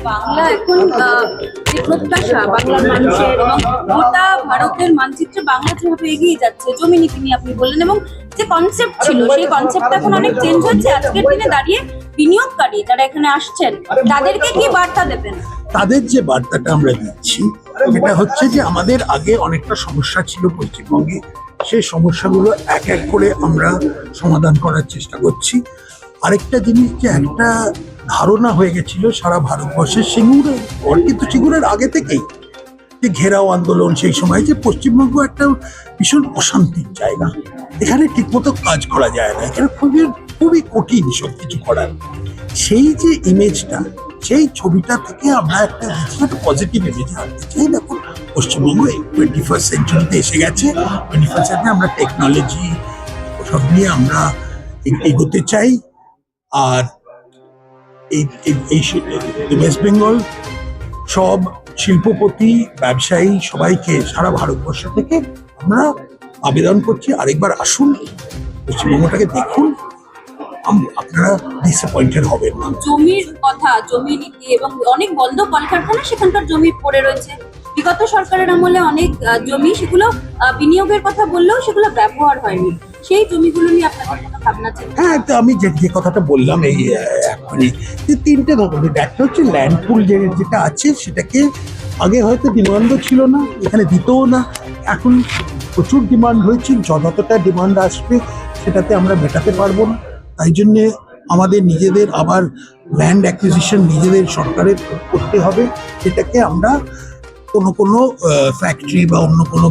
বাংলা এখন যে প্রত্যাশা বাংলার মানুষের এবং গোটা ভারতের মানচিত্রে বাংলা যেভাবে এগিয়ে যাচ্ছে, জমি নীতি নিয়ে আপনি বললেন, এবং যে কনসেপ্ট ছিল সেই কনসেপ্ট এখন অনেক চেঞ্জ হচ্ছে। আজকের দিনে দাঁড়িয়ে বিনিয়োগকারী যারা এখানে আসছেন তাদেরকে কি বার্তা দেবেন? তাদের যে বার্তাটা আমরা দিচ্ছি এটা হচ্ছে যে আমাদের আগে অনেকটা সমস্যা ছিল পশ্চিমবঙ্গে, সেই সমস্যাগুলো এক এক করে আমরা সমাধান করার চেষ্টা করছি। আরেকটা জিনিস, যে একটা ধারণা হয়ে গেছিল সারা ভারতবর্ষের সিঙ্গুরের পর, কিন্তু সিঙ্গুরের আগে থেকেই যে ঘেরাও আন্দোলন, সেই সময় যে পশ্চিমবঙ্গ একটা ভীষণ অশান্তির জায়গা, এখানে ঠিকমতো কাজ করা যায় না, এখানে খুবই খুবই কঠিন সব কিছু করার। সেই যে ইমেজটা, সেই ছবিটা থেকে আমরা একটা পজিটিভ ইমেজ আনতে চাই। দেখুন, পশ্চিমবঙ্গ 21st সেঞ্চুরিতে এসে গেছে। 21st সেঞ্চুরি আমরা টেকনোলজি সব নিয়ে আমরা এগোতে চাই। আর এই ওয়েস্ট বেঙ্গল সব শিল্পপতি, ব্যবসায়ী সবাইকে সারা ভারতবর্ষ থেকে আমরা আবেদন করছি, আরেকবার আসুন, পশ্চিমবঙ্গটাকে দেখুন, আপনারা ডিসঅ্যাপয়েন্টেড হবেন না। জমির কথা, জমি নীতি এবং অনেক বন্ধ কলকারখানা সেখানকার জমি পড়ে রয়েছে। বিগত সরকারের আমলে অনেক জমি, সেগুলো বিনিয়োগের কথা বললেও সেগুলো ব্যবহার হয়নি। সেই জমিগুলো নিয়ে আপনাদের কোনো ভাবনা ছিল? হ্যাঁ, তো আমি যে কথাটা বললাম, এই মানে যে তিনটে ধরনের, একটা হচ্ছে ল্যান্ড পুল যেটা আছে, সেটাকে আগে হয়তো ডিমান্ডও ছিল না, এখানে দিতেও না, এখন প্রচুর ডিমান্ড হয়েছে। যতটা ডিমান্ড আসবে সেটাতে আমরা মেটাতে পারবো না, তাই জন্যে আমাদের নিজেদের আবার ল্যান্ড অ্যাকুইজিশন নিজেদের সরকারের করতে হবে। সেটাকে আমরা কোনো ফ্যাক্টরি বা অন্য কোনো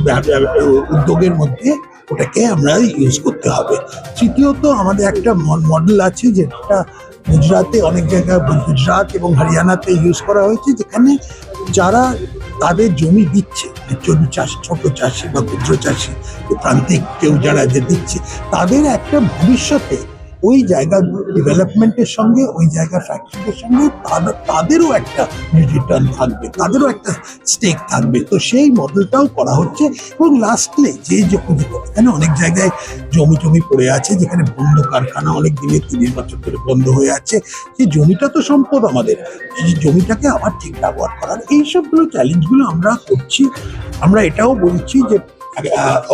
উদ্যোগের মধ্যে ওটাকে আমরা ইউজ করতে হবে। তৃতীয়ত, আমাদের একটা মডেল আছে যেটা গুজরাটে, অনেক জায়গায় গুজরাট এবং হরিয়ানাতে ইউজ করা হয়েছে, যেখানে যারা তাদের জমি দিচ্ছে, ছোট চাষি বা ক্ষুদ্র চাষি, প্রান্তিক কেউ যারা যে দিচ্ছে, তাদের একটা ভবিষ্যতে ওই জায়গার ডেভেলপমেন্টের সঙ্গে, ওই জায়গার ফ্যাক্টরির সঙ্গে তাদেরও একটা রিটার্ন থাকবে, তাদেরও একটা স্টেক থাকবে। তো সেই মডেলটাও করা হচ্ছে। এবং লাস্টলি এখানে অনেক জায়গায় জমি পড়ে আছে, যেখানে বন্ধ কারখানা অনেক দিনের 30 বছর ধরে বন্ধ হয়ে আছে। সেই জমিটা তো সম্পদ আমাদের, সেই জমিটাকে আবার ঠিক ব্যবহার করার, এইসবগুলো চ্যালেঞ্জগুলো আমরা করছি। আমরা এটাও বলছি যে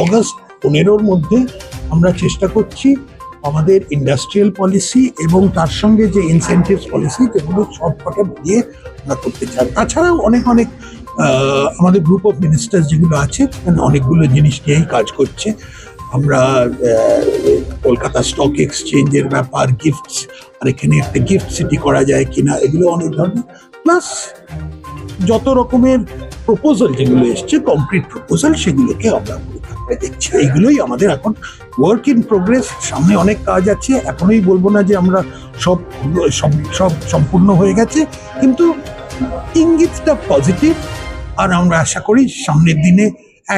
অগস্ট 15-র মধ্যে আমরা চেষ্টা করছি আমাদের ইন্ডাস্ট্রিয়াল পলিসি এবং তার সঙ্গে যে ইনসেন্টিভস পলিসি, যেগুলো সব কটা দিয়ে আমরা করতে চাই। তাছাড়াও অনেক আমাদের গ্রুপ অফ মিনিস্টার্স যেগুলো আছে, সেখানে অনেকগুলো জিনিস নিয়েই কাজ করছে। আমরা কলকাতা স্টক এক্সচেঞ্জের ব্যাপার, গিফটস, আর এখানে একটা গিফট সিটি করা যায় কিনা, এগুলো অনেক ধরনের, প্লাস যত রকমের প্রপোজাল যেগুলো এসছে, কমপ্লিট প্রপোজাল, সেগুলোকে আমরা দেখছি। এইগুলোই আমাদের এখন ওয়ার্ক ইন প্রোগ্রেস। সামনে অনেক কাজ আছে, এখনই বলবো না যে আমরা সব সম্পূর্ণ হয়ে গেছে, কিন্তু ইঙ্গিতটা পজিটিভ। আর আমরা আশা করি সামনের দিনে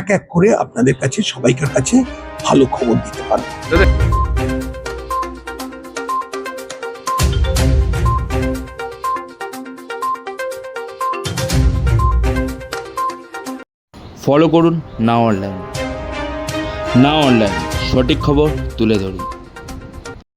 এক এক করে আপনাদের কাছে, সবাইকার কাছে ভালো খবর দিতে পারবো। ফলো করুন নাও অনলাইন। নাও অনলাইন, সঠিক খবর তুলে ধরুন।